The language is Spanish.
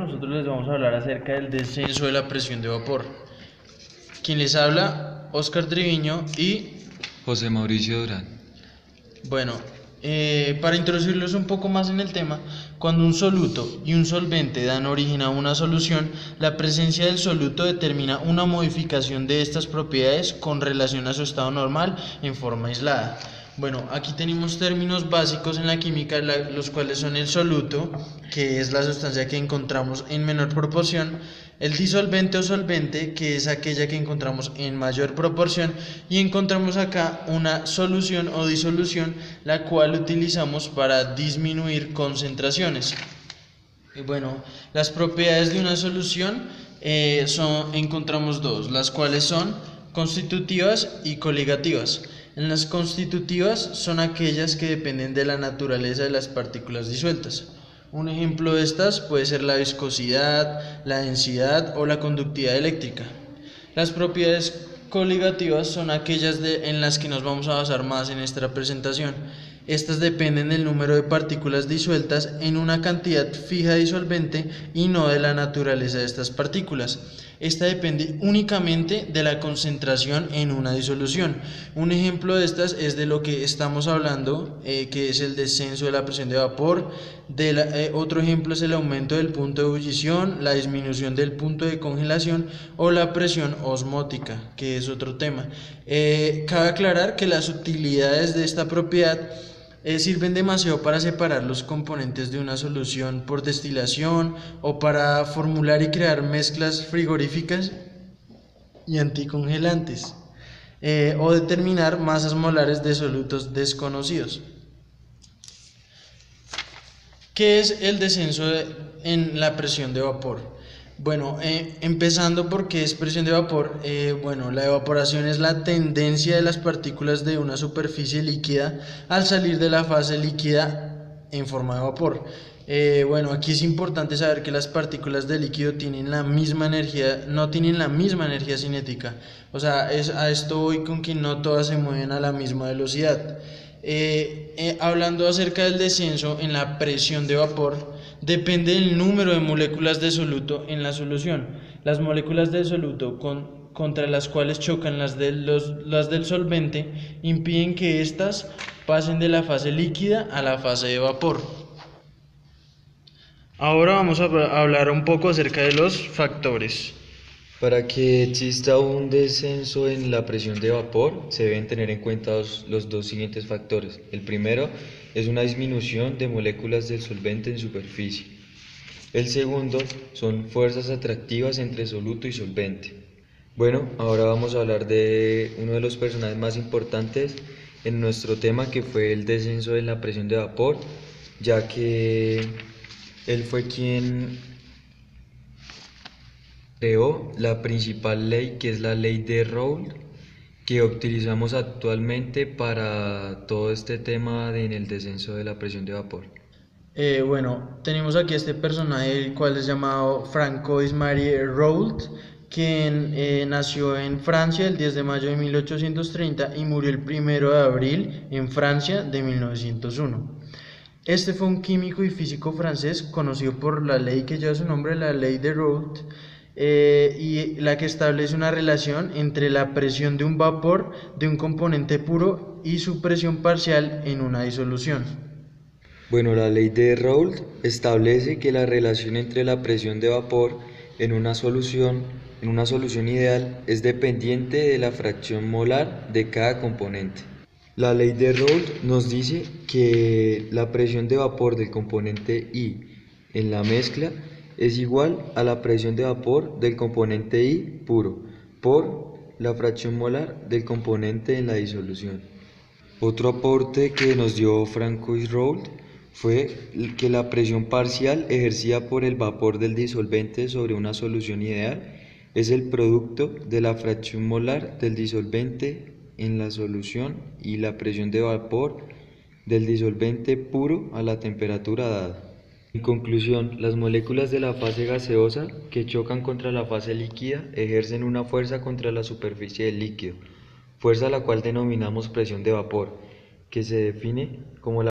nosotros les vamos a hablar acerca del descenso de la presión de vapor. Quien les habla, Oscar Triviño y José Mauricio Durán. Bueno, para introducirlos un poco más en el tema, cuando un soluto y un solvente dan origen a una solución, la presencia del soluto determina una modificación de estas propiedades con relación a su estado normal en forma aislada. Bueno, aquí tenemos términos básicos en la química, los cuales son el soluto, que es la sustancia que encontramos en menor proporción, el disolvente o solvente, que es aquella que encontramos en mayor proporción, y encontramos acá una solución o disolución, la cual utilizamos para disminuir concentraciones. Bueno, las propiedades de una solución encontramos dos, las cuales son constitutivas y coligativas. En las constitutivas son aquellas que dependen de la naturaleza de las partículas disueltas. Un ejemplo de estas puede ser la viscosidad, la densidad o la conductividad eléctrica. Las propiedades coligativas son aquellas en las que nos vamos a basar más en esta presentación. Estas dependen del número de partículas disueltas en una cantidad fija de disolvente y no de la naturaleza de estas partículas. Esta depende únicamente de la concentración en una disolución. Un ejemplo de estas es de lo que estamos hablando, que es el descenso de la presión de vapor. Otro ejemplo es el aumento del punto de ebullición, la disminución del punto de congelación o la presión osmótica, que es otro tema. Cabe aclarar que las utilidades de esta propiedad sirven demasiado para separar los componentes de una solución por destilación o para formular y crear mezclas frigoríficas y anticongelantes, o determinar masas molares de solutos desconocidos. ¿Qué es el descenso en la presión de vapor? Bueno, empezando por qué es presión de vapor. Bueno, la evaporación es la tendencia de las partículas de una superficie líquida al salir de la fase líquida en forma de vapor. Bueno, aquí es importante saber que las partículas de líquido tienen la misma energía, no tienen la misma energía cinética. O sea, a esto voy con que no todas se mueven a la misma velocidad. Hablando acerca del descenso en la presión de vapor, depende del número de moléculas de soluto en la solución. Las moléculas de soluto contra las cuales chocan las del solvente impiden que éstas pasen de la fase líquida a la fase de vapor. Ahora vamos a hablar un poco acerca de los factores. Para que exista un descenso en la presión de vapor, se deben tener en cuenta los dos siguientes factores. El primero es una disminución de moléculas del solvente en superficie. El segundo son fuerzas atractivas entre soluto y solvente. Bueno, ahora vamos a hablar de uno de los personajes más importantes en nuestro tema, que fue el descenso en la presión de vapor, ya que él fue quien creó la principal ley, que es la ley de Raoult, que utilizamos actualmente para todo este tema en el descenso de la presión de vapor. Bueno, tenemos aquí a este personaje, el cual es llamado Francois-Marie Raoult, quien nació en Francia el 10 de mayo de 1830 y murió el 1 de abril en Francia de 1901. Este fue un químico y físico francés conocido por la ley que lleva su nombre, la ley de Raoult, y la que establece una relación entre la presión de un vapor de un componente puro y su presión parcial en una disolución. Bueno, la ley de Raoult establece que la relación entre la presión de vapor en una solución ideal es dependiente de la fracción molar de cada componente. La ley de Raoult nos dice que la presión de vapor del componente I en la mezcla es igual a la presión de vapor del componente I puro por la fracción molar del componente en la disolución. Otro aporte que nos dio Francois Raoult fue que la presión parcial ejercida por el vapor del disolvente sobre una solución ideal es el producto de la fracción molar del disolvente en la solución y la presión de vapor del disolvente puro a la temperatura dada. En conclusión, las moléculas de la fase gaseosa que chocan contra la fase líquida ejercen una fuerza contra la superficie del líquido, fuerza a la cual denominamos presión de vapor, que se define como la